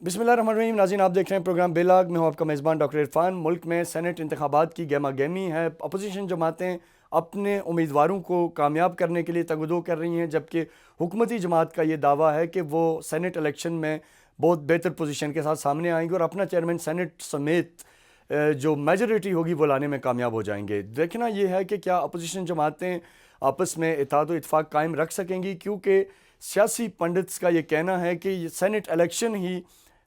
بسم اللہ الرحمن الرحیم. ناظرین آپ دیکھ رہے ہیں پروگرام بیلاگ. میں ہوں آپ کا میزبان ڈاکٹر عرفان. ملک میں سینٹ انتخابات کی گہما گہمی ہے. اپوزیشن جماعتیں اپنے امیدواروں کو کامیاب کرنے کے لیے تگ و دو کر رہی ہیں، جبکہ حکومتی جماعت کا یہ دعویٰ ہے کہ وہ سینٹ الیکشن میں بہت بہتر پوزیشن کے ساتھ سامنے آئیں گے اور اپنا چیئرمین سینٹ سمیت جو میجورٹی ہوگی وہ لانے میں کامیاب ہو جائیں گے. دیکھنا یہ ہے کہ کیا اپوزیشن جماعتیں آپس میں اتحاد و اتفاق قائم رکھ سکیں گی، کیونکہ سیاسی پنڈتس کا یہ کہنا ہے کہ یہ سینٹ الیکشن ہی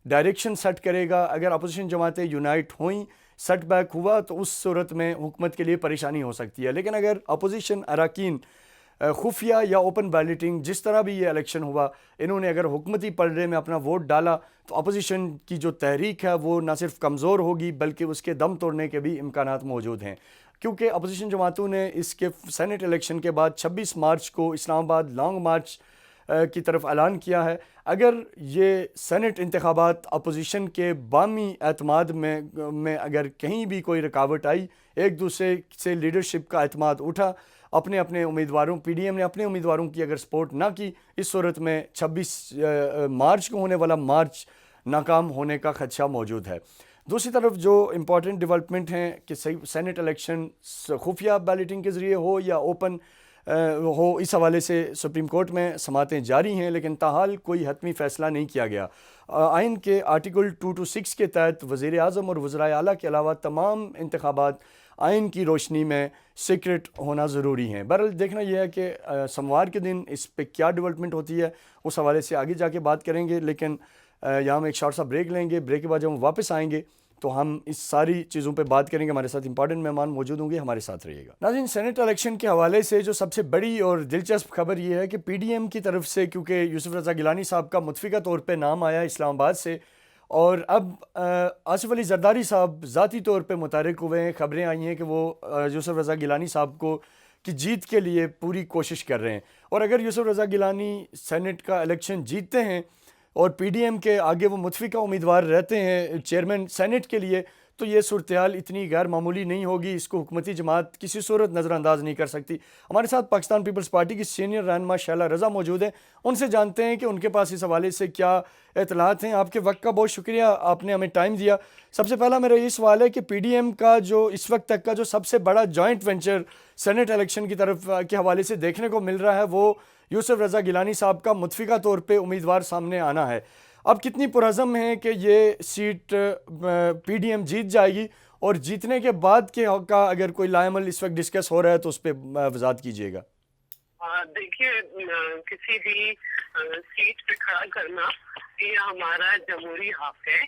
ڈائریکشن سیٹ کرے گا. اگر اپوزیشن جماعتیں یونائٹ ہوئیں، سیٹ بیک ہوا تو اس صورت میں حکومت کے لیے پریشانی ہو سکتی ہے. لیکن اگر اپوزیشن اراکین خفیہ یا اوپن بیلٹنگ جس طرح بھی یہ الیکشن ہوا، انہوں نے اگر حکومتی پلڑے میں اپنا ووٹ ڈالا تو اپوزیشن کی جو تحریک ہے وہ نہ صرف کمزور ہوگی بلکہ اس کے دم توڑنے کے بھی امکانات موجود ہیں، کیونکہ اپوزیشن جماعتوں نے اس کے سینٹ الیکشن کے بعد 26 مارچ کو اسلام آباد لانگ مارچ کی طرف اعلان کیا ہے. اگر یہ سینٹ انتخابات اپوزیشن کے باہمی اعتماد میں اگر کہیں بھی کوئی رکاوٹ آئی، ایک دوسرے سے لیڈرشپ کا اعتماد اٹھا، اپنے امیدواروں پی ڈی ایم نے اپنے امیدواروں کی اگر سپورٹ نہ کی، اس صورت میں 26 مارچ کو ہونے والا مارچ ناکام ہونے کا خدشہ موجود ہے. دوسری طرف جو امپورٹنٹ ڈیولپمنٹ ہیں کہ سینٹ الیکشن خفیہ بیلٹنگ کے ذریعے ہو یا اوپن ہو، اس حوالے سے سپریم کورٹ میں سماعتیں جاری ہیں، لیکن تاحال کوئی حتمی فیصلہ نہیں کیا گیا. آئین کے آرٹیکل 226 کے تحت وزیر اعظم اور وزرائے اعلیٰ کے علاوہ تمام انتخابات آئین کی روشنی میں سیکرٹ ہونا ضروری ہیں. بہرحال دیکھنا یہ ہے کہ سوموار کے دن اس پہ کیا ڈیولپمنٹ ہوتی ہے، اس حوالے سے آگے جا کے بات کریں گے. لیکن یہاں ہم ایک شارٹ سا بریک لیں گے. بریک کے بعد جب ہم واپس آئیں گے تو ہم اس ساری چیزوں پہ بات کریں گے. ہمارے ساتھ امپورٹنٹ مہمان موجود ہوں گے، ہمارے ساتھ رہیے گا. ناظرین، سینٹ الیکشن کے حوالے سے جو سب سے بڑی اور دلچسپ خبر یہ ہے کہ پی ڈی ایم کی طرف سے، کیونکہ یوسف رضا گیلانی صاحب کا متفقہ طور پہ نام آیا اسلام آباد سے، اور اب آصف علی زرداری صاحب ذاتی طور پہ متحرک ہوئے ہیں. خبریں آئی ہیں کہ وہ یوسف رضا گیلانی صاحب کی جیت کے لیے پوری کوشش کر رہے ہیں. اور اگر یوسف رضا گیلانی سینٹ کا الیکشن جیتتے ہیں اور پی ڈی ایم کے آگے وہ متفقہ امیدوار رہتے ہیں چیئرمین سینٹ کے لیے، تو یہ صورتحال اتنی غیر معمولی نہیں ہوگی. اس کو حکومتی جماعت کسی صورت نظر انداز نہیں کر سکتی. ہمارے ساتھ پاکستان پیپلز پارٹی کی سینئر رہنما شیلہ رضا موجود ہیں. ان سے جانتے ہیں کہ ان کے پاس اس حوالے سے کیا اطلاعات ہیں. آپ کے وقت کا بہت شکریہ، آپ نے ہمیں ٹائم دیا. سب سے پہلا میرا یہ سوال ہے کہ پی ڈی ایم کا جو اس وقت تک کا جو سب سے بڑا جوائنٹ وینچر سینٹ الیکشن کی طرف کے حوالے سے دیکھنے کو مل رہا ہے، وہ یوسف رضا گیلانی صاحب کا متفقہ طور پہ امیدوار سامنے آنا ہے. اب کتنی پرعزم ہیں کہ یہ سیٹ پی ڈی ایم جیت جائے گی، اور جیتنے کے بعد کا اگر کوئی لائمل اس وقت ڈسکس ہو رہا ہے تو اس پہ وضاحت کیجیے گا. دیکھیے، کسی بھی سیٹ پہ کھڑا کرنا یہ ہمارا جمہوری حق ہے،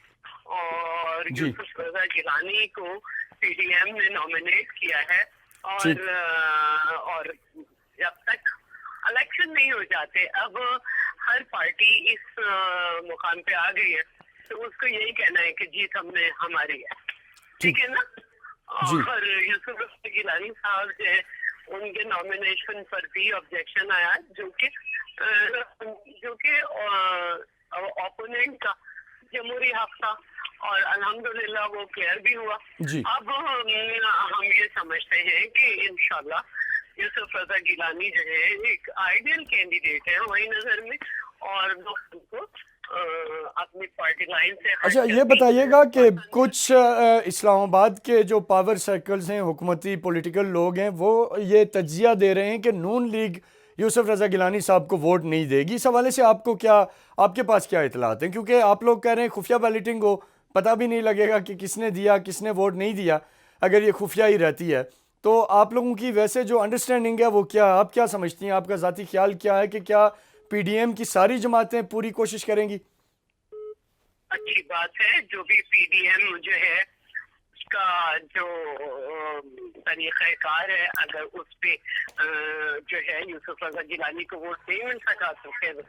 اور یوسف رضا گیلانی کو پی ڈی ایم نے نامینیٹ کیا ہے، اور جب تک الیکشن نہیں ہو جاتے، اب ہر پارٹی اس مقام پہ آ گئی ہے تو اس کو یہی کہنا ہے کہ جیت ہماری ہے، ٹھیک ہے نا. اور یوسف رضا گیلانی صاحب جو ہے، ان کے نامینیشن پر بھی آبجیکشن آیا، جو کہ اوپوننٹ کا جمہوری حق تھا، اور الحمدللہ وہ کلیئر بھی ہوا. اب ہم یہ سمجھتے ہیں کہ انشاءاللہ یوسف رضا گیلانی جو ہے ایک آئیڈیل کینڈیڈیٹ ہے ہماری نظر میں، اور لوگ کو اپنی پارٹی لائن سے اچھا، یہ بتائیے گا کہ کچھ اسلام آباد کے جو پاور سرکلز ہیں، حکومتی پولیٹیکل لوگ ہیں، وہ یہ تجزیہ دے رہے ہیں کہ نون لیگ یوسف رضا گیلانی صاحب کو ووٹ نہیں دے گی. اس حوالے سے آپ کے پاس کیا اطلاعات ہیں؟ کیونکہ آپ لوگ کہہ رہے ہیں خفیہ بیلٹنگ ہو، پتہ بھی نہیں لگے گا کہ کس نے دیا کس نے ووٹ نہیں دیا اگر یہ خفیہ ہی رہتی ہے. تو آپ لوگوں کی ویسے جو انڈرسٹینڈنگ ہے وہ کیا، آپ کیا سمجھتی ہیں، آپ کا ذاتی خیال کیا ہے کہ کیا پی ڈی ایم کی ساری جماعتیں پوری کوشش کریں گی؟ اچھی بات ہے، جو بھی پی ڈی ایم جو ہے اس کا جو طریقہ کار ہے، اگر اس پہ جو ہے یوسف رضا گیلانی کو ووٹ نہیں مل سکا تو پھر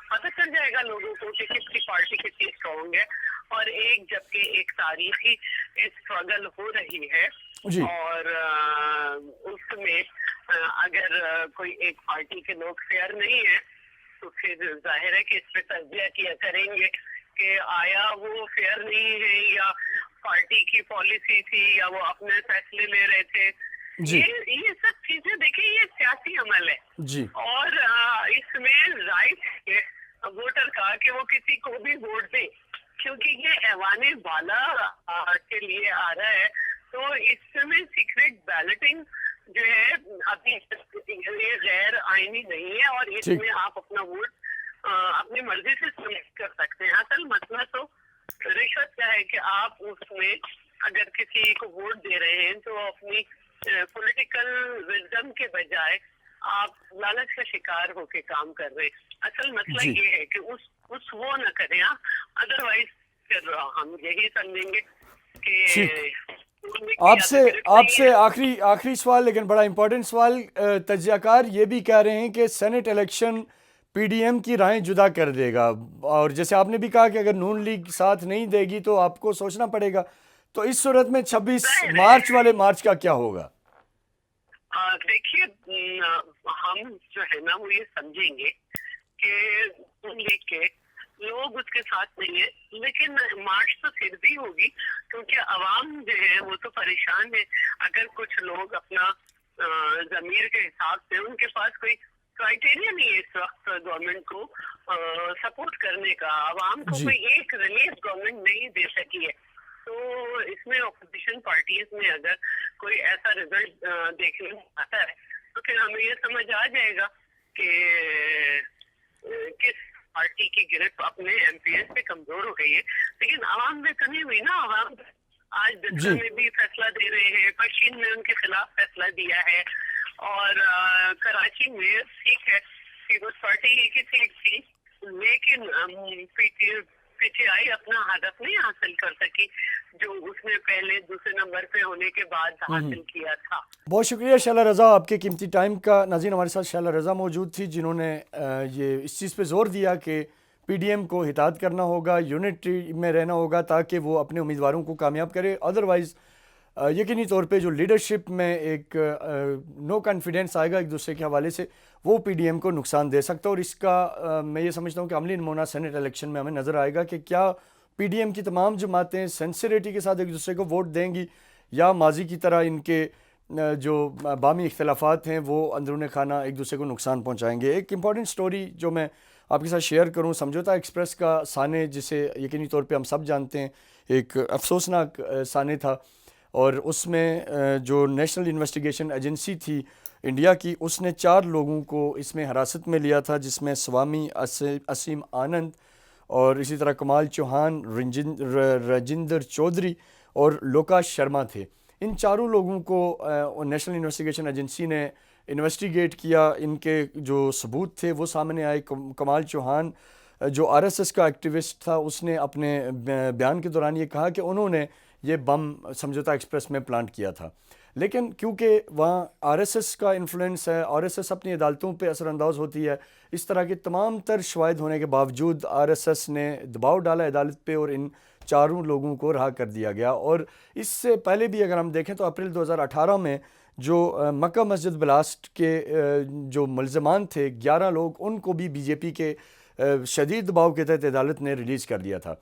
پتہ چل جائے گا لوگوں کو کہ کس کی پارٹی کتنی اسٹرانگ ہے. اور جبکہ ایک تاریخی اسٹرگل ہو رہی ہے، اور اس میں اگر کوئی ایک پارٹی کے لوگ فیئر نہیں ہے تو پھر ظاہر ہے کہ اس پہ تجزیہ کیا کریں گے کہ آیا وہ فیئر نہیں ہے، یا پارٹی کی پالیسی تھی، یا وہ اپنے فیصلے لے رہے تھے. یہ سب چیزیں دیکھیں، یہ سیاسی عمل ہے، اور اس میں رائٹ ہے ووٹر کا کہ وہ کسی کو بھی جو ہے ابھی یہ غیر آئینی نہیں ہے اور اس میں آپ اپنا ووٹ اپنی مرضی سے سلیکٹ کر سکتے ہیں. اصل مسئلہ تو رشوت کا ہے کہ آپ اس میں اگر کسی کو ووٹ دے رہے ہیں تو اپنی پولیٹیکل وزڈم کے بجائے آپ لالچ کا شکار ہو کے کام کر رہے. اصل مسئلہ یہ ہے کہ اس وہ نہ کریں. ادروائز پھر ہم یہی سمجھیں گے کہ آپ سے آخری سوال, لیکن بڑا امپورٹنٹ سوال. تجزیہ کار یہ بھی کہہ رہے ہیں کہ Senate election P D M کی رائیں جدا کر دے گا, اور جیسے آپ نے بھی کہا کہ اگر نون لیگ ساتھ نہیں دے گی تو آپ کو سوچنا پڑے گا. تو اس صورت میں 26 مارچ والے مارچ کا کیا ہوگا؟ دیکھیے ہم جو ہے نا وہ یہ سمجھیں گے کہ نون لیگ کے لوگ اس کے ساتھ نہیں ہیں, لیکن مارچ تو پھر بھی ہوگی کیونکہ عوام جو ہے وہ تو پریشان ہے. اگر کچھ لوگ اپنا ضمیر کے حساب سے, ان کے پاس کوئی کرائٹیریا نہیں ہے اس وقت گورنمنٹ کو سپورٹ کرنے کا, عوام کو کوئی ایک ریلیف گورنمنٹ نہیں دے سکی ہے, تو اس میں اپوزیشن پارٹیز میں اگر کوئی ایسا رزلٹ دیکھنے میں آتا ہے تو پھر ہمیں یہ سمجھ آ جائے گا کہ کس پارٹی کی گرفت اپنے ایم پی ایس سے کمزور ہو گئی ہے. لیکن عوام میں کمی ہوئی نا, عوام آج دستا میں بھی فیصلہ دے رہے ہیں, پشین میں ان کے خلاف فیصلہ دیا ہے, اور کراچی میں ٹھیک ہے پیپلز پارٹی کی سیٹ تھی لیکن پی ٹی آئی اپنا ہدف نہیں حاصل کر سکی جو اس نے پہلے دوسرے نمبر پہ ہونے کے بعد حاصل کیا تھا. بہت شکریہ شعلہ رضا آپ کے قیمتی ٹائم کا. ناظرین ہمارے ساتھ شعلہ رضا موجود تھی جنہوں نے یہ اس چیز پہ زور دیا کہ پی ڈی ایم کو احتیاط کرنا ہوگا, یونٹی میں رہنا ہوگا تاکہ وہ اپنے امیدواروں کو کامیاب کرے. ادروائز یقینی طور پہ جو لیڈرشپ میں ایک نو کانفیڈنس آئے گا ایک دوسرے کے حوالے سے, وہ پی ڈی ایم کو نقصان دے سکتا ہے. اور اس کا میں یہ سمجھتا ہوں کہ عملی نمونہ سینٹ الیکشن میں ہمیں نظر آئے گا کہ کیا پی ڈی ایم کی تمام جماعتیں سنسریٹی کے ساتھ ایک دوسرے کو ووٹ دیں گی, یا ماضی کی طرح ان کے جو باہمی اختلافات ہیں وہ اندرون خانہ ایک دوسرے کو نقصان پہنچائیں گے. ایک امپورٹنٹ سٹوری جو میں آپ کے ساتھ شیئر کروں, سمجھوتا ایکسپریس کا سانے جسے یقینی طور پہ ہم سب جانتے ہیں, ایک افسوسناک سانے تھا, اور اس میں جو نیشنل انویسٹیگیشن ایجنسی تھی انڈیا کی, اس نے 4 لوگوں کو اس میں حراست میں لیا تھا, جس میں سوامی اسیم آنند اور اسی طرح کمال چوہان, رجندر چودھری اور لوکا شرما تھے. ان 4 لوگوں کو نیشنل انویسٹیگیشن ایجنسی نے انویسٹیگیٹ کیا, ان کے جو ثبوت تھے وہ سامنے آئے. کمال چوہان جو آر ایس ایس کا ایکٹیوسٹ تھا, اس نے اپنے بیان کے دوران یہ کہا کہ انہوں نے یہ بم سمجھوتا ایکسپریس میں پلانٹ کیا تھا. لیکن کیونکہ وہاں آر ایس ایس کا انفلوئنس ہے, آر ایس ایس اپنی عدالتوں پہ اثر انداز ہوتی ہے, اس طرح کے تمام تر شواہد ہونے کے باوجود آر ایس ایس نے دباؤ ڈالا عدالت پہ اور ان 4 لوگوں کو رہا کر دیا گیا. اور اس سے پہلے بھی اگر ہم دیکھیں تو اپریل 2018 میں جو مکہ مسجد بلاسٹ کے جو ملزمان تھے 11 لوگ, ان کو بھی بی جے پی کے شدید دباؤ کے تحت عدالت نے ریلیز کر دیا تھا.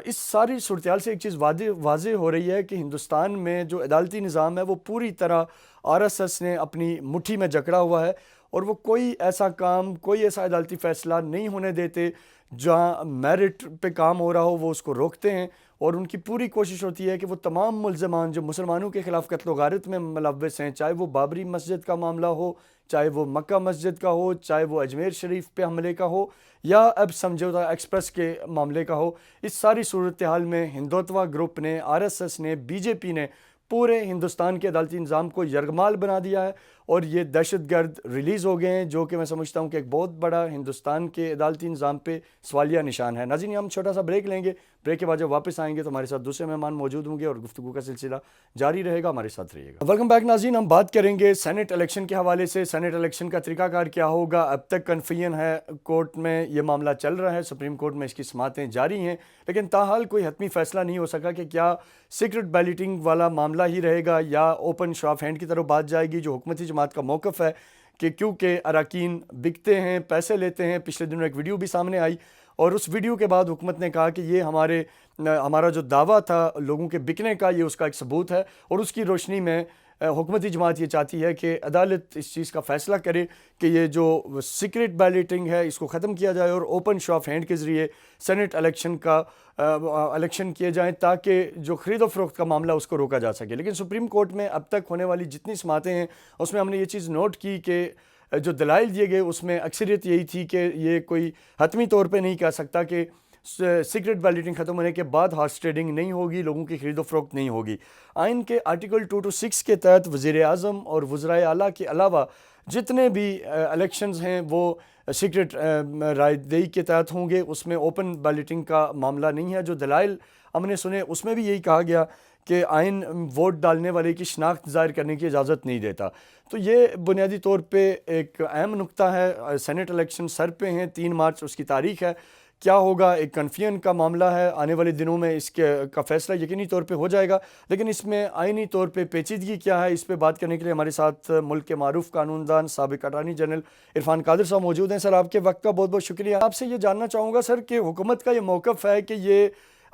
اس ساری صورتحال سے ایک چیز واضح ہو رہی ہے کہ ہندوستان میں جو عدالتی نظام ہے وہ پوری طرح آر ایس ایس نے اپنی مٹھی میں جکڑا ہوا ہے, اور وہ کوئی ایسا کام, کوئی ایسا عدالتی فیصلہ نہیں ہونے دیتے جہاں میرٹ پہ کام ہو رہا ہو, وہ اس کو روکتے ہیں. اور ان کی پوری کوشش ہوتی ہے کہ وہ تمام ملزمان جو مسلمانوں کے خلاف قتل و غارت میں ملوث ہیں, چاہے وہ بابری مسجد کا معاملہ ہو, چاہے وہ مکہ مسجد کا ہو, چاہے وہ اجمیر شریف پہ حملے کا ہو, یا اب سمجھوتا ایکسپریس کے معاملے کا ہو, اس ساری صورتحال میں ہندوتوا گروپ نے, آر ایس ایس نے, بی جے پی نے پورے ہندوستان کے عدالتی نظام کو یرغمال بنا دیا ہے. اور یہ دہشت گرد ریلیز ہو گئے ہیں, جو کہ میں سمجھتا ہوں کہ ایک بہت بڑا ہندوستان کے عدالتی نظام پہ سوالیہ نشان ہے. ناظرین ہم چھوٹا سا بریک لیں گے, بریک کے بعد جب واپس آئیں گے تو ہمارے ساتھ دوسرے مہمان موجود ہوں گے اور گفتگو کا سلسلہ جاری رہے گا, ہمارے ساتھ رہیے گا. ویلکم بیک ناظرین, ہم بات کریں گے سینٹ الیکشن کے حوالے سے. سینٹ الیکشن کا طریقہ کار کیا ہوگا؟ اب تک کنفیوژن ہے, کورٹ میں یہ معاملہ چل رہا ہے, سپریم کورٹ میں اس کی سماعتیں جاری ہیں, لیکن تاحال کوئی حتمی فیصلہ نہیں ہو سکا کہ کیا سیکرٹ بیلٹنگ والا معاملہ ہی رہے گا یا اوپن شراف ہینڈ کی طرف بات جائے گی. جو حکومتی جماعت کا موقف ہے کہ کیونکہ اراکین بکتے ہیں, پیسے لیتے ہیں, پچھلے دنوں ایک ویڈیو بھی سامنے آئی, اور اس ویڈیو کے بعد حکومت نے کہا کہ یہ ہمارا جو دعویٰ تھا لوگوں کے بکنے کا, یہ اس کا ایک ثبوت ہے, اور اس کی روشنی میں हुकूमती जमात ये चाहती है कि अदालत इस चीज़ का फ़ैसला करे कि ये जो सीक्रेट बैलेटिंग है इसको ख़त्म किया जाए और ओपन शो ऑफ हैंड के ज़रिए सेनेट इलेक्शन किए जाएँ ताकि जो ख़रीद फ़रोख्त का मामला उसको रोका जा सके। लेकिन सुप्रीम कोर्ट में अब तक होने वाली जितनी समातें हैं उसमें हमने ये चीज़ नोट की कि जो दलाइल दिए गए उसमें अक्सरियत यही थी कि ये कोई हतमी तौर पे नहीं कह सकता कि सीक्रेट बैलेटिंग ख़त्म होने के बाद हॉर्स ट्रेडिंग नहीं होगी, लोगों की खरीदो फरोख्त नहीं होगी। आइन के आर्टिकल 2 to 6 के तहत वज़ीर आज़म और वज़राए आला के अलावा जितने भी इलेक्शंस हैं वो सीक्रेट रायदही के तहत होंगे, उसमें ओपन बैलेटिंग का मामला नहीं है। जो दलाइल हमने सुने उसमें भी यही कहा गया कि आइन वोट डालने वाले की शनाख्त ज़ाहिर करने की इजाज़त नहीं देता। तो ये बुनियादी तौर पे एक अहम नुक्ता है। सेनेट इलेक्शन सर पे हैं, 3 मार्च उसकी तारीख़ है। क्या होगा एक कन्फ्यूजन का मामला है, आने वाले दिनों में इसके का फ़ैसला यकीनी तौर पे हो जाएगा। लेकिन इसमें आइनी तौर पे पेचीदगी क्या है, इस पे बात करने के लिए हमारे साथ मुल्क के मारूफ कानूनदान साबिक अटॉर्नी जनरल इरफान कादिर साहब मौजूद हैं। सर, आपके वक्त का बहुत बहुत शुक्रिया। आपसे ये जानना चाहूँगा सर कि हुकूमत का ये मौक़िफ़ है कि ये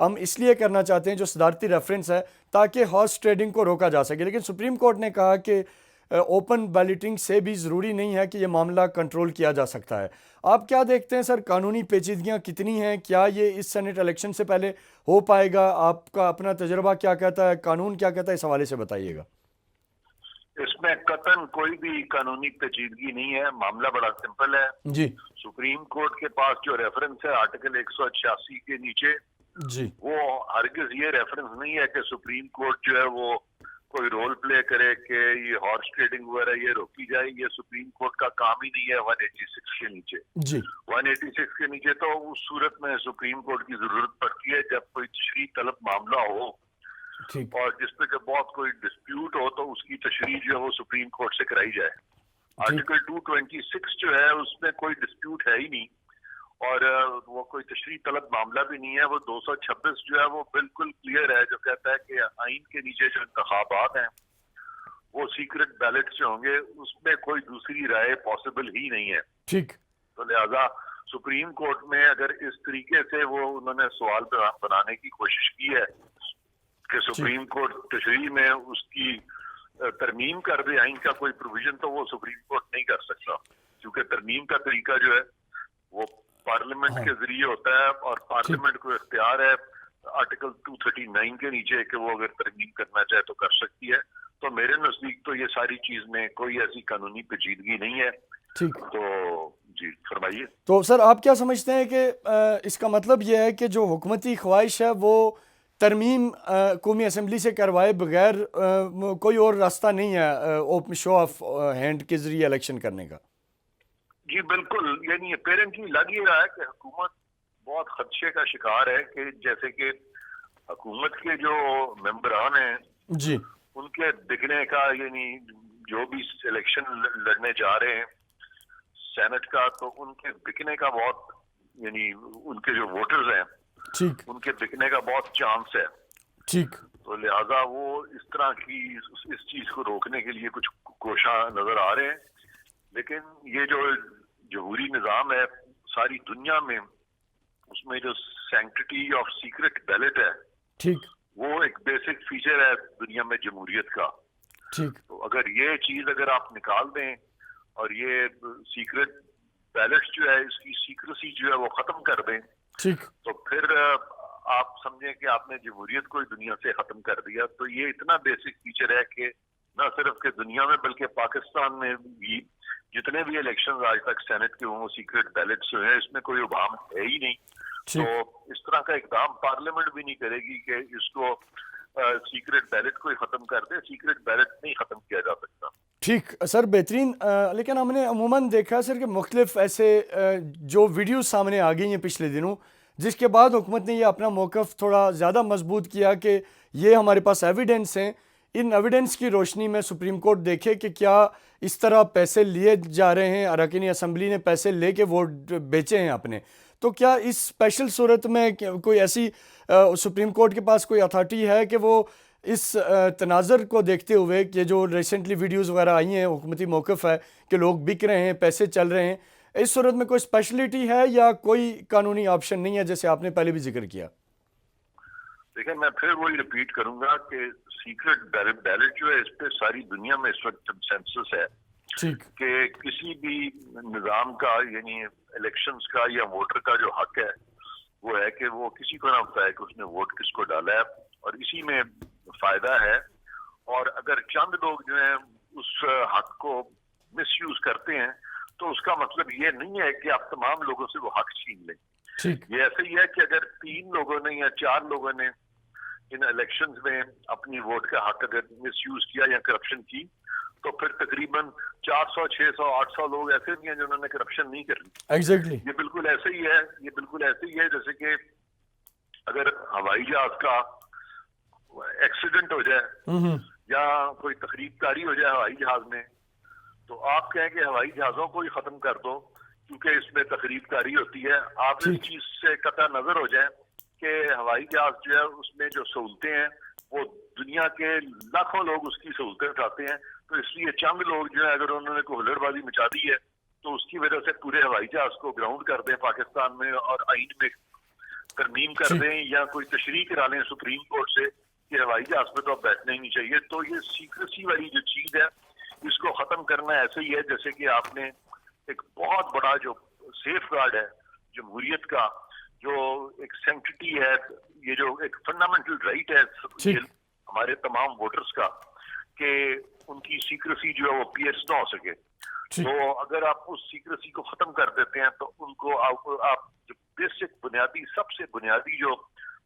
हम इसलिए करना चाहते हैं जो सदारती रेफरेंस है ताकि हॉर्स ट्रेडिंग को रोका जा सके, लेकिन सुप्रीम कोर्ट ने कहा कि ओपन बैलेटिंग से भी ज़रूरी नहीं है कि ये मामला कंट्रोल किया जा सकता है। आप क्या देखते हैं सर, कानूनी पेचीदगियाँ कितनी हैं? क्या ये इस सेनेट इलेक्शन से पहले हो पाएगा? आपका अपना तजर्बा क्या कहता है, कानून क्या कहता है, इस हवाले से बताइएगा। इसमें कतन कोई भी कानूनी पेचीदगी नहीं है, मामला बड़ा सिंपल है जी। सुप्रीम कोर्ट के पास जो रेफरेंस है आर्टिकल 186 के नीचे जी। वो हरगिज ये रेफरेंस नहीं है कि सुप्रीम कोर्ट जो है वो कोई रोल प्ले करे कि ये हॉर्स ट्रेडिंग वगैरह ये रोकी जाए। ये सुप्रीम कोर्ट का काम ही नहीं है 186 के नीचे। जी। 186 के नीचे तो उस सूरत में सुप्रीम कोर्ट की जरूरत पड़ती है जब कोई तशरीह तलब मामला हो और जिस पे जब बहुत कोई डिस्प्यूट हो तो उसकी तशरीह जो है वो सुप्रीम कोर्ट से कराई जाए। आर्टिकल 226 जो है उसमें कोई डिस्प्यूट है ही नहीं और वो कोई तशरीह तलब मामला भी नहीं है। वो 226 जो है वो बिल्कुल क्लियर है, जो कहता है कि आइन के नीचे जो इंतखाबात हैं वो सीक्रेट बैलेट से होंगे, उसमें कोई दूसरी राय पॉसिबल ही नहीं है। ठीक। तो लिहाजा सुप्रीम कोर्ट में अगर इस तरीके से वो उन्होंने सवाल बनाने की कोशिश की है कि सुप्रीम कोर्ट तशरीह में उसकी तरमीम कर दे आइन का कोई प्रोविजन, तो वो सुप्रीम कोर्ट नहीं कर सकता, क्योंकि तरमीम का तरीका जो है वो पार्लियामेंट के जरिए होता है और पार्लियामेंट को इख्तियार है आर्टिकल 239 के नीचे कि वो अगर तरमीम करना चाहे तो कर सकती है। तो मेरे नजदीक तो ये सारी चीज में कोई ऐसी कानूनी पेचीदगी नहीं है। ठीक। तो जी फरमाइए। तो सर, आप क्या समझते हैं कि इसका मतलब ये है कि जो हुकूमती ख्वाहिश है वो तरमीम कौमी असम्बली से करवाए बगैर कोई और रास्ता नहीं है ओपन शो ऑफ हैंड के जरिए इलेक्शन करने का? जी बिल्कुल, यानी अपेरेंटली लग ही रहा है कि हुकूमत बहुत खदशे का शिकार है कि जैसे कि हुकूमत के जो मेंबरान हैं जी, उनके बिकने का, यानी जो भी इलेक्शन लड़ने जा रहे हैं सेनेट का, तो उनके बिकने का बहुत, यानी उनके जो वोटर्स हैं ठीक, उनके बिकने का बहुत चांस है। ठीक। तो लिहाजा वो इस तरह की इस चीज को रोकने के लिए कुछ कोशिश नजर आ रहे हैं। लेकिन ये जो जमहूरी निज़ाम है सारी दुनिया में, उसमें जो सैंक्टिटी ऑफ सीक्रेट बैलेट है ठीक, वो एक बेसिक फीचर है दुनिया में जमहूरियत का। ठीक। तो अगर ये चीज अगर आप निकाल दें और ये सीक्रेट बैलेट जो है इसकी सीक्रेसी जो है वो खत्म कर दें, ठीक। तो फिर आप समझें कि आपने जमहूरियत को ही दुनिया से खत्म कर दिया। तो ये इतना बेसिक फीचर है कि न सिर्फ के दुनिया में बल्कि पाकिस्तान में भी जितने भी इलेक्शंस आज तक सेनेट के वो सीक्रेट बैलेट से हैं, इसमें कोई उबाम है ही नहीं। तो इस तरह का इकदाम पार्लियामेंट भी नहीं करेगी कि इसको सीक्रेट बैलेट को ही खत्म कर दे। सीक्रेट बैलेट नहीं खत्म किया जा सकता। ठीक सर, बेहतरीन। लेकिन हमने अमूमन देखा सर कि मुख्तलिफ ऐसे जो वीडियो सामने आ गई हैं पिछले दिनों, जिसके बाद हुकूमत ने ये अपना मौक़िफ़ थोड़ा ज़्यादा मजबूत किया कि ये हमारे पास एविडेंस हैं, इन एविडेंस की रोशनी में सुप्रीम कोर्ट देखे कि क्या इस तरह पैसे लिए जा रहे हैं, अरकान असम्बली ने पैसे लेके वोट बेचे हैं अपने। तो क्या इस स्पेशल सूरत में कोई ऐसी सुप्रीम कोर्ट के पास कोई अथॉरिटी है कि वो इस तनाज़र को देखते हुए कि जो रिसेंटली वीडियोज़ वगैरह आई हैं, हुकूमती मौक़िफ़ है कि लोग बिक रहे हैं, पैसे चल रहे हैं, इस सूरत में कोई स्पेशलिटी है या कोई कानूनी ऑप्शन नहीं है, जैसे आपने पहले भी जिक्र किया? देखिए, मैं फिर वही रिपीट करूंगा कि सीक्रेट बैलेट जो है इस पे सारी दुनिया में इस वक्त कंसेंसस है कि किसी भी निज़ाम का यानी इलेक्शंस का या वोटर का जो हक है वो है कि वो किसी को ना बताए कि उसने वोट किसको डाला है, और इसी में फायदा है। और अगर चंद लोग जो है उस हक को मिसयूज करते हैं तो उसका मतलब ये नहीं है कि आप तमाम लोगों से वो हक छीन लें। ये ऐसे ही है कि अगर 3 लोगों ने या 4 लोगों ने इन इलेक्शंस में अपनी वोट का हक अगर मिसयूज किया या करप्शन की, तो फिर तकरीबन 400, 600, 800 लोग ऐसे भी हैं जिन्होंने करप्शन नहीं करी। एग्जैक्टली ये बिल्कुल ऐसे ही है, ये बिल्कुल ऐसे ही है जैसे कि अगर हवाई जहाज का एक्सीडेंट हो जाए या कोई तकरीबकारी हो जाए हवाई जहाज में, तो आप कहें कि हवाई जहाजों को ही खत्म कर दो क्योंकि इसमें तकरीबकारी होती है। आप इस चीज से कतई नजर हो जाए कि हवाई जहाज जो है उसमें जो सहूलतें हैं वो दुनिया के लाखों लोग उसकी सहूलतें उठाते हैं, तो इसलिए चंद लोग जो है अगर उन्होंने कोई हुल्लड़बाजी मचा दी है तो उसकी वजह से पूरे हवाई जहाज को ग्राउंड कर दें पाकिस्तान में और आइन में तरमीम कर दें या कोई तशरीह करा लें सुप्रीम कोर्ट से कि हवाई जहाज पे तो अब बैठना ही नहीं चाहिए। तो ये सीक्रेसी वाली जो चीज है इसको खत्म करना ऐसे ही है जैसे कि आपने एक बहुत बड़ा जो सेफ गार्ड है जमहूरियत का, जो एक सैंक्टिटी है, ये जो एक फंडामेंटल राइट है हमारे तमाम वोटर्स का कि उनकी सीक्रेसी जो है वो पियर्स ना हो सके, तो अगर आप उस सीक्रेसी को खत्म कर देते हैं तो उनको आप जो बेसिक बुनियादी सबसे बुनियादी जो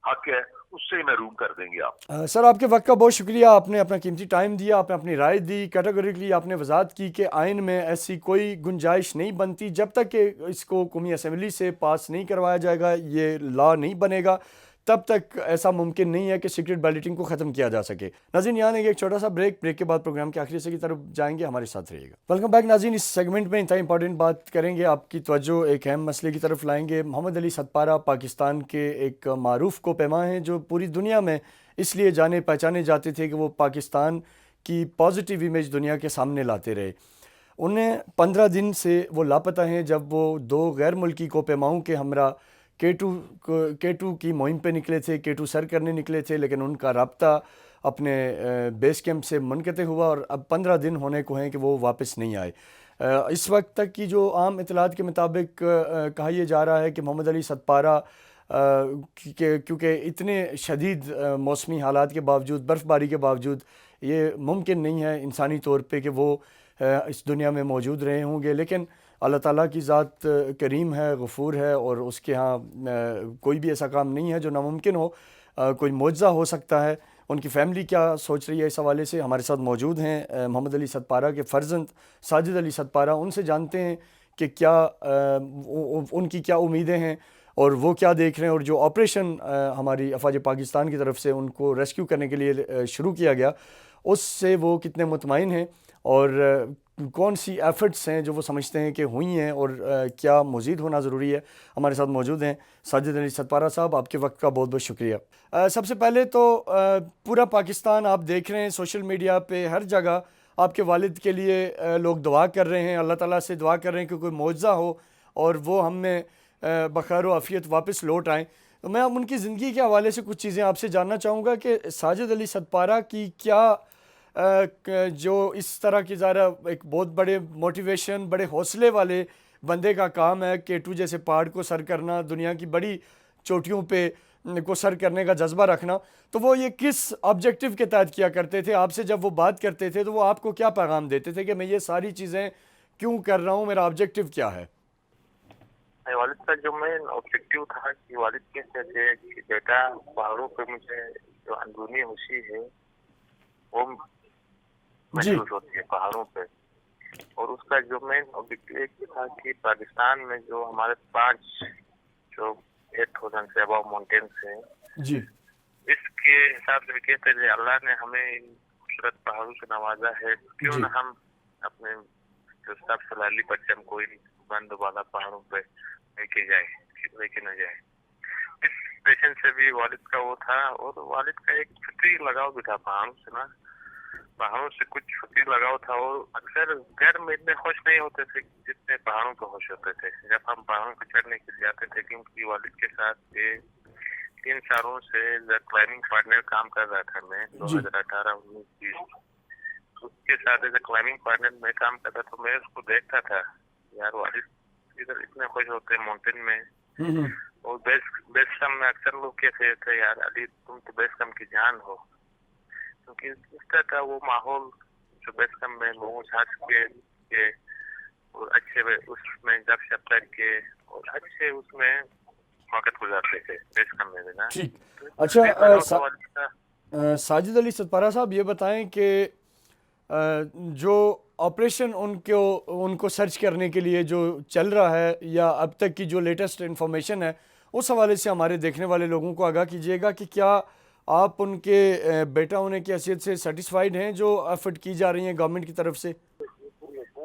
हक है उससे महरूम कर देंगे आप। सर आपके वक्त का बहुत शुक्रिया, आपने अपना कीमती टाइम दिया, आपने अपनी राय दी, कैटेगोरिकली आपने वजाहत की कि आइन में ऐसी कोई गुंजाइश नहीं बनती जब तक कि इसको कौमी असम्बली से पास नहीं करवाया जाएगा, ये लॉ नहीं बनेगा तब तक ऐसा मुमकिन नहीं है कि सीक्रेट बैलेटिंग को ख़त्म किया जा सके। नाज़रीन यहाँ एक छोटा सा ब्रेक के बाद प्रोग्राम के आखिरी हिस्से की तरफ जाएंगे, हमारे साथ रहिएगा। वेलकम बैक नाज़रीन, इस सेगमेंट में इंतहाई इंपॉर्टेंट बात करेंगे, आपकी तवज्जो एक अहम मसले की तरफ लाएंगे। मोहम्मद अली सतपारा पाकिस्तान के एक मारूफ को पैमा हैं जो पूरी दुनिया में इसलिए जाने पहचाने जाते थे कि वो पाकिस्तान की पॉजिटिव इमेज दुनिया के सामने लाते रहे। उन्हें 15 दिन से वो लापता हैं जब वो 2 गैर मुल्की को पैमाओं के हमरा K2 की मुहिम पे निकले थे, K2 सर करने निकले थे, लेकिन उनका राब्ता अपने बेस कैंप से मुनक़ते हुआ और अब 15 दिन होने को हैं कि वो वापस नहीं आए। इस वक्त तक की जो आम इतलात के मुताबिक कहा यह जा रहा है कि मोहम्मद अली सतपारा क्योंकि इतने शदीद मौसमी हालात के बावजूद, बर्फ़बारी के बावजूद ये मुमकिन नहीं है इंसानी तौर पे कि वो इस दुनिया में मौजूद रहे होंगे, लेकिन अल्लाह ताला की ज़ात करीम है, गफ़ूर है और उसके यहाँ कोई भी ऐसा काम नहीं है जो नामुमकिन हो, कोई मौजज़ा हो सकता है। उनकी फ़ैमिली क्या सोच रही है इस हवाले से हमारे साथ मौजूद हैं मोहम्मद अली सतपारा के फ़र्जंद साजिद अली सतपारा, उनसे जानते हैं कि क्या उनकी क्या उम्मीदें हैं और वो क्या देख रहे हैं, और जो ऑपरेशन हमारी अफ़वाज पाकिस्तान की तरफ से उनको रेस्क्यू करने के लिए शुरू किया गया उससे वो कितने मुतमईन हैं और कौन सी एफ़र्ट्स हैं जो वो समझते हैं कि हुई हैं और क्या मज़ीद होना ज़रूरी है। हमारे साथ मौजूद हैं साजिद अली सतपारा साहब, आपके वक्त का बहुत बहुत शुक्रिया। सबसे पहले तो पूरा पाकिस्तान आप देख रहे हैं, सोशल मीडिया पे हर जगह आपके वालिद के लिए लोग दुआ कर रहे हैं, अल्लाह ताला से दुआ कर रहे हैं कि कोई मौजज़ा हो और वो हम में बखैर व आफ़ियत वापस लौट आएँ। तो मैं अब उनकी ज़िंदगी के हवाले से कुछ चीज़ें आपसे जानना चाहूँगा कि साजिद अली सतपारा की क्या जो इस तरह की ज़रा एक बहुत बड़े मोटिवेशन, बड़े हौसले वाले बंदे का काम है K2 जैसे पहाड़ को सर करना, दुनिया की बड़ी चोटियों पे को सर करने का जज्बा रखना, तो वो ये किस ऑब्जेक्टिव के तहत किया करते थे? आपसे जब वो बात करते थे तो वो आपको क्या पैगाम देते थे कि मैं ये सारी चीज़ें क्यों कर रहा हूँ, मेरा ऑब्जेक्टिव क्या है? वालिद का जो मेन ऑब्जेक्टिव था कि वालिद कहते थे कि बेटा पहाड़ों पे मुझे जो अंदरूनी खुशी है वो महसूस होती है पहाड़ों पे, और उसका जो मेन ऑब्जेक्टिव एक था कि पाकिस्तान में जो हमारे 5 जो 8,000 से अबव माउंटेन्स हैं जी, इसके हिसाब से कहते थे अल्लाह ने हमें इन खूबसूरत पहाड़ों से नवाजा है, क्यों ना हम अपने जो सब सलाली परचम को इन बंद वाला पहाड़ों पे लेके न जाए। इस पेशेंट से भी वालिद का वो था, और वालिद का एक फिक्री लगाव भी था पहाड़ों से ना, पहाड़ों से कुछ फिक्री लगाव था, और अक्सर घर में इतने खुश नहीं होते थे जितने पहाड़ों को खुश होते थे जब हम पहाड़ों पर चढ़ने के लिए जाते थे, क्योंकि वालिद के साथ 3 सालों से क्लाइंबिंग पार्टनर काम कर रहा था मैं 2018-19-20। उसके साथ एज क्लाइंबिंग पार्टनर में काम करता तो मैं उसको देखता था, यार वालिद इधर इतने खुश होते हैं माउंटेन में, और बेस कम में अक्सर लोग कहते थे यार अली तुम तो बेस कम की जान हो, क्योंकि इस तरह का वो माहौल जो बेस कम में लोगों साथ के और अच्छे उसमें गपशप करके और अच्छे उसमें वक्त गुजारते थे बेस कम में ना। ठीक, अच्छा साजिद अली सतपारा साहब ये बताएं कि जो ऑपरेशन उनको सर्च करने के लिए जो चल रहा है या अब तक की जो लेटेस्ट इन्फॉर्मेशन है उस हवाले से हमारे देखने वाले लोगों को आगाह कीजिएगा कि क्या आप उनके बेटा होने की हैसियत से सेटिस्फाइड हैं जो एफर्ट की जा रही हैं गवर्नमेंट की तरफ से?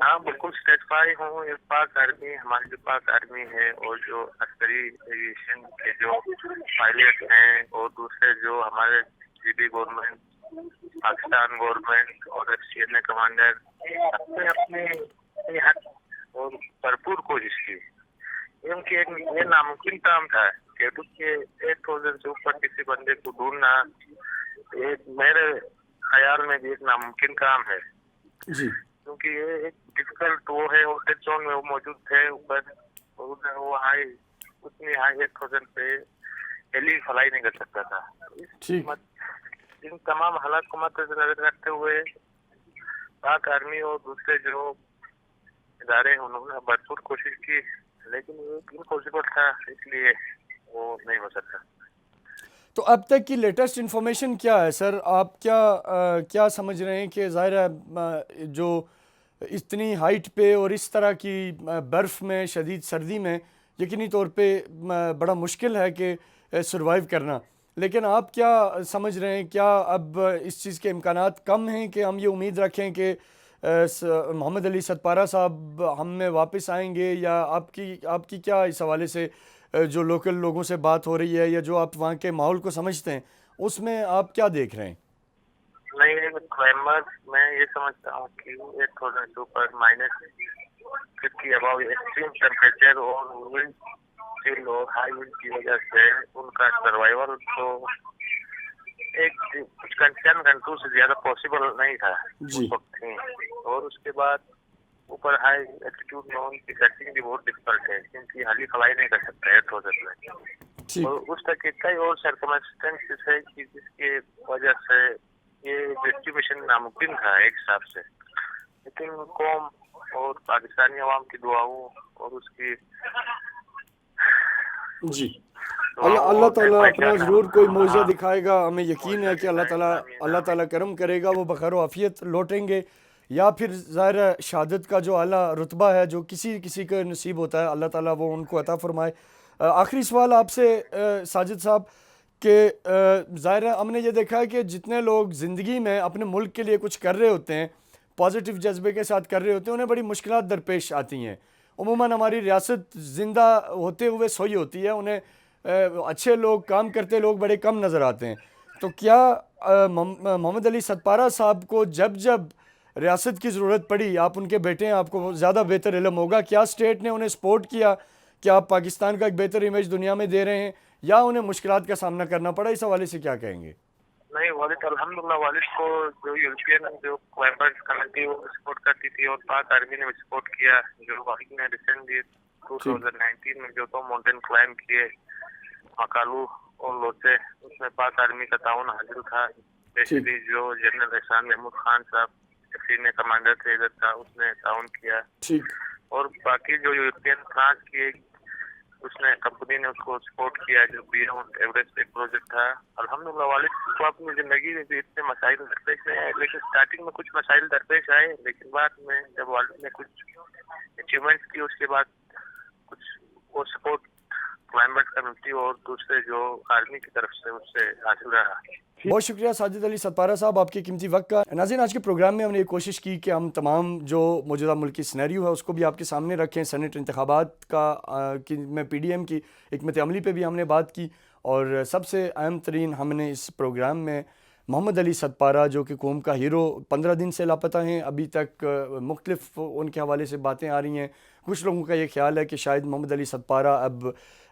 हाँ बिल्कुल सेटिस्फाई हूँ। पाक आर्मी, हमारी जो पाक आर्मी है और जो अस्करी एविएशन के जो पायलट हैं और दूसरे जो हमारे जीडी गवर्नमेंट, पाकिस्तान गवर्नमेंट और सीएनए कमांडर अपने अपने और भरपूर कोशिश की, क्योंकि ये नामुमकिन काम था कि 8,000 से ऊपर किसी बंदे को ढूंढना, ये मेरे ख्याल में भी एक नामुमकिन काम है जी, क्योंकि ये एक डिफिकल्ट वो है और डेड जोन में वो मौजूद थे ऊपर, उधर वो उतनी हाई 8,000 पे हेली फ्लाई नहीं कर सकता था। इन तमाम हालात को मद्देनजर रखते हुए पाक आर्मी और दूसरे जो इदारे हैं उन्होंने भरपूर कोशिश की, लेकिन वो इम्पॉसिबल था, इसलिए वो नहीं हो सका। तो अब तक की लेटेस्ट इन्फॉर्मेशन क्या है सर? आप क्या समझ रहे हैं कि ज़ाहिर है जो इतनी हाइट पे और इस तरह की बर्फ़ में, शदीद सर्दी में यकीनी तौर पे बड़ा मुश्किल है कि सर्वाइव करना, लेकिन आप क्या समझ रहे हैं, क्या अब इस चीज़ के इम्कानात कम हैं कि हम ये उम्मीद रखें कि मोहम्मद अली सतपारा साहब हम में वापस आएंगे, या आपकी क्या इस हवाले से जो लोकल लोगों से बात हो रही है या जो आप वहाँ के माहौल को समझते हैं उसमें आप क्या देख रहे हैं? नहीं, क्लाइंबर्स मैं ये समझता हूँ कि 8,000 से ऊपर -50 अबाव एक्सट्रीम टेम्परेचर और विंड चिल और हाई विंड की वजह से उनका सर्वाइवल तो एक कुछ 10 घंटों से ज्यादा पॉसिबल नहीं था उस वक्त ही, और उसके बाद ऊपर हाई एल्टीट्यूड में उनकी सर्चिंग भी बहुत डिफिकल्ट है क्योंकि हाली फ्लाई नहीं कर सकता 8,000 में, और उस तक के कई और सर्कमस्टेंसेस है कि जिसके वजह से ये एस्टिमेशन नामुमकिन था एक हिसाब से, लेकिन कौम और पाकिस्तानी अवाम की दुआओं और उसकी जी अल्लाह ताला अपना ज़रूर कोई मौज़ा दिखाएगा। हमें यकीन है कि अल्लाह ताला करम करेगा, वो बखैर आफियत लौटेंगे, या फिर ज़ाहिर शहादत का जो आला रुतबा है जो किसी का नसीब होता है, अल्लाह ताला वो उनको अता फरमाए। आखिरी सवाल आपसे साजिद साहब कि ज़ाहिर हमने ये देखा है कि जितने लोग ज़िंदगी में अपने मुल्क के लिए कुछ कर रहे होते हैं, पॉजिटिव जज्बे के साथ कर रहे होते हैं, उन्हें बड़ी मुश्किलात दरपेश आती हैं। उमूमन हमारी रियासत ज़िंदा होते हुए सोई होती है, उन्हें अच्छे लोग, काम करते लोग बड़े कम नज़र आते हैं। तो क्या मोहम्मद अली सतपारा साहब को जब रियासत की ज़रूरत पड़ी, आप उनके बेटे हैं, आपको ज़्यादा बेहतर इल्म होगा, क्या स्टेट ने उन्हें सपोर्ट किया? क्या आप पाकिस्तान का एक बेहतर इमेज दुनिया में दे रहे हैं, या उन्हें मुश्किलात का सामना करना पड़ा? इस हवाले से क्या कहेंगे? नहीं, वालिद अल्हम्दुलिल्लाह वालिद को जो यूरोपियन जो क्लाइंबर्स कमेटी वो सपोर्ट करती थी और पाक आर्मी ने भी सपोर्ट किया। जो वालिद ने रिसेंटली 2019 में जो 2 माउंटेन क्लाइंब किए मकालू और लोचे, उसमें पाक आर्मी का ताउन हाजिर था। स्पेशली जो जनरल एहसान महमूद खान साहब सीनियर कमांडर थे इधर का, उसने ताउन किया। और बाकी जो यूरोपियन फ्रांस की उसने कंपनी ने उसको सपोर्ट किया, जो बियॉन्ड एवरेस्ट एक प्रोजेक्ट था। अल्हम्दुलिल्लाह वालिद को अपनी जिंदगी में भी इतने मसाइल दरपेश आए, लेकिन स्टार्टिंग में कुछ मसाइल दरपेश आए, लेकिन बाद में जब वालिद ने कुछ अचीवमेंट्स की उसके बाद कुछ वो सपोर्ट क्लाइंबर्स कम्युनिटी और दूसरे जो आर्मी की तरफ से उससे हासिल रहा। बहुत शुक्रिया साजिद अली सतपारा साहब आपके कीमती वक्त का। नाज़रीन, आज के प्रोग्राम में हमने ये कोशिश की कि हम तमाम जो मौजूदा मुल्की सिनेरियो है उसको भी आपके सामने रखें। सेनेट इंतखाबात में PDM की हिकमत अमली पे भी हमने बात की, और सबसे अहम तरीन हमने इस प्रोग्राम में محمد علی سدپارہ جو کہ قوم کا ہیرو 15 دن سے لاپتہ ہیں. ابھی تک مختلف ان کے حوالے سے باتیں آ رہی ہیں. کچھ لوگوں کا یہ خیال ہے کہ شاید محمد علی سدپارہ اب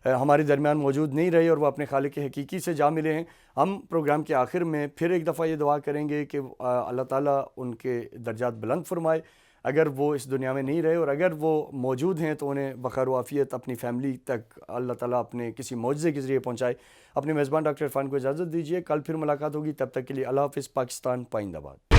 ہمارے درمیان موجود نہیں رہے اور وہ اپنے خالق حقیقی سے جا ملے ہیں. ہم پروگرام کے آخر میں پھر ایک دفعہ یہ دعا کریں گے کہ اللہ تعالیٰ ان کے درجات بلند فرمائے اگر وہ اس دنیا میں نہیں رہے، اور اگر وہ موجود ہیں تو انہیں بخیر و عافیت اپنی فیملی تک اللہ تعالیٰ اپنے کسی معجزے کے ذریعے پہنچائے. اپنے میزبان ڈاکٹر عرفان کو اجازت دیجیے، کل پھر ملاقات ہوگی. تب تک کے لیے اللہ حافظ. پاکستان پائندہ باد.